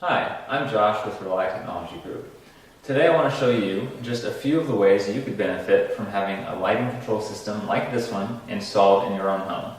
Hi, I'm Josh with Rely Technology Group. Today I want to show you just a few of the ways you could benefit from having a lighting control system like this one installed in your own home.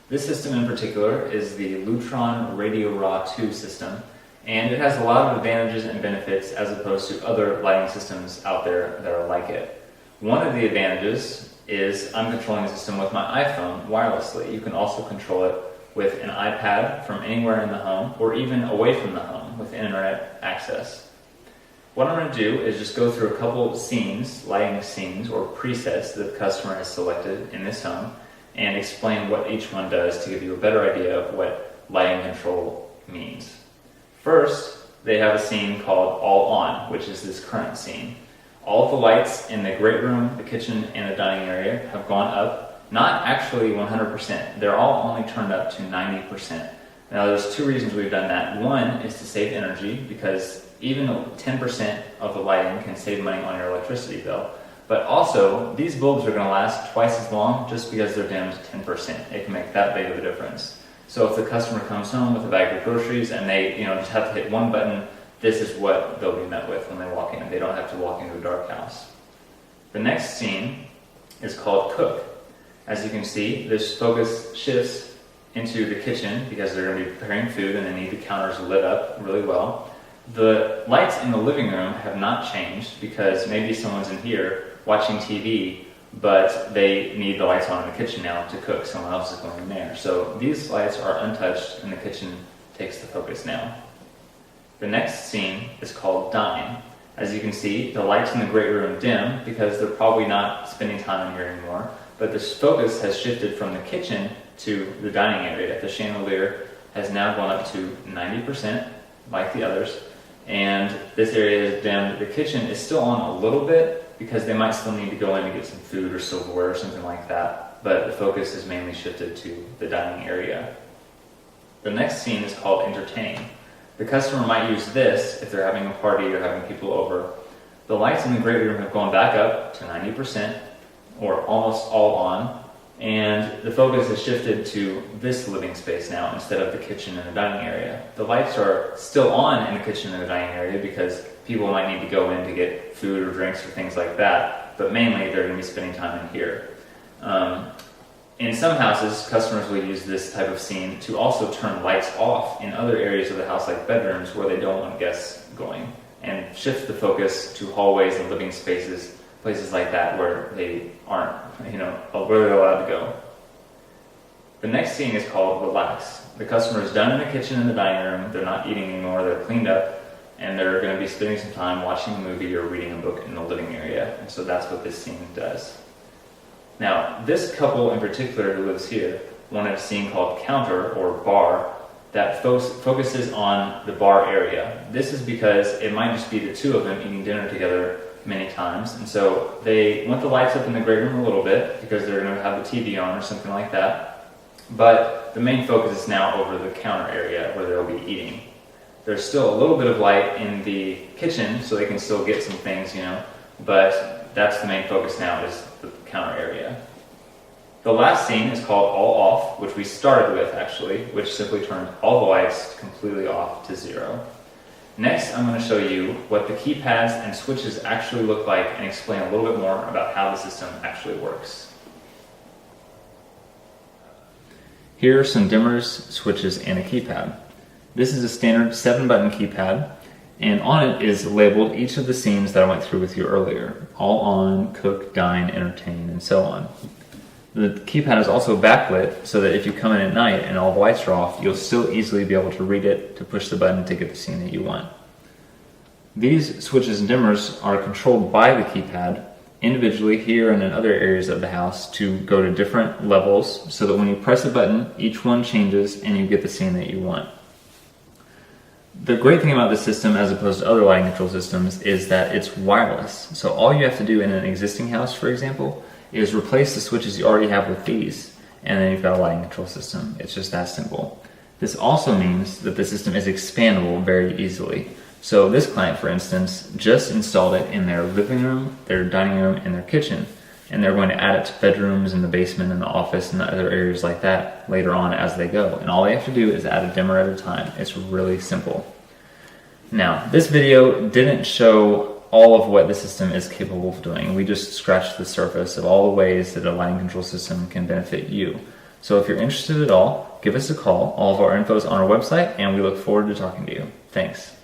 This system in particular is the Lutron Radio Raw 2 system, and it has a lot of advantages and benefits as opposed to other lighting systems out there that are like it. One of the advantages is I'm controlling the system with my iPhone wirelessly. You can also control it with an iPad from anywhere in the home or even away from the home with internet access. What I'm going to do is just go through a couple scenes, lighting scenes or presets that the customer has selected in this home and explain what each one does to give you a better idea of what lighting control means. First, they have a scene called All On, which is this current scene. All of the lights in the great room, the kitchen, and the dining area have gone up. Not actually 100%. They're all only turned up to 90%. Now there's two reasons we've done that. One is to save energy because even 10% of the lighting can save money on your electricity bill. But also, these bulbs are going to last twice as long just because they're dimmed 10%. It can make that big of a difference. So if the customer comes home with a bag of groceries and they just have to hit one button, this is what they'll be met with when they walk in. They don't have to walk into a dark house. The next scene is called Cook. As you can see, this focus shifts into the kitchen because they're going to be preparing food and they need the counters lit up really well. The lights in the living room have not changed because maybe someone's in here watching TV, but they need the lights on in the kitchen now to cook. Someone else is going in there. So these lights are untouched and the kitchen takes the focus now. The next scene is called Dine. As you can see, the lights in the great room dim because they're probably not spending time in here anymore. But this focus has shifted from the kitchen to the dining area. The chandelier has now gone up to 90%, like the others, and this area is dimmed. The kitchen is still on a little bit because they might still need to go in to get some food or silverware or something like that, but the focus is mainly shifted to the dining area. The next scene is called Entertain. The customer might use this if they're having a party or having people over. The lights in the great room have gone back up to 90%, or almost all on, and the focus has shifted to this living space now instead of the kitchen and the dining area. The lights are still on in the kitchen and the dining area because people might need to go in to get food or drinks or things like that, but mainly they're going to be spending time in here. In some houses, customers will use this type of scene to also turn lights off in other areas of the house like bedrooms where they don't want guests going, and shift the focus to hallways and living spaces, places like that where they aren't, where they're allowed to go. The next scene is called Relax. The customer is done in the kitchen and the dining room. They're not eating anymore. They're cleaned up, and they're going to be spending some time watching a movie or reading a book in the living area. And so that's what this scene does. Now, this couple in particular who lives here wanted a scene called Counter or Bar that focuses on the bar area. This is because it might just be the two of them eating dinner together many times, and so they want the lights up in the great room a little bit because they're going to have the TV on or something like that, but the main focus is now over the counter area where they'll be eating. There's still a little bit of light in the kitchen so they can still get some things, but that's the main focus now is the counter area. The last scene is called All Off, which we started with actually, which simply turned all the lights completely off to zero. Next, I'm going to show you what the keypads and switches actually look like and explain a little bit more about how the system actually works. Here are some dimmers, switches, and a keypad. This is a standard 7-button keypad, and on it is labeled each of the scenes that I went through with you earlier. All On, Cook, Dine, Entertain, and so on. The keypad is also backlit so that if you come in at night and all the lights are off, you'll still easily be able to read it to push the button to get the scene that you want. These switches and dimmers are controlled by the keypad individually here and in other areas of the house to go to different levels so that when you press a button, each one changes and you get the scene that you want. The great thing about this system as opposed to other lighting control systems is that it's wireless. So all you have to do in an existing house, for example, is replace the switches you already have with these, and then you've got a lighting control system. It's just that simple. This also means that the system is expandable very easily. So this client, for instance, just installed it in their living room, their dining room, and their kitchen. And they're going to add it to bedrooms and the basement and the office and the other areas like that later on as they go. And all they have to do is add a dimmer at a time. It's really simple. Now, this video didn't show all of what the system is capable of doing. We just scratched the surface of all the ways that a lighting control system can benefit you. So if you're interested at all, give us a call. All of our info is on our website, and we look forward to talking to you. Thanks.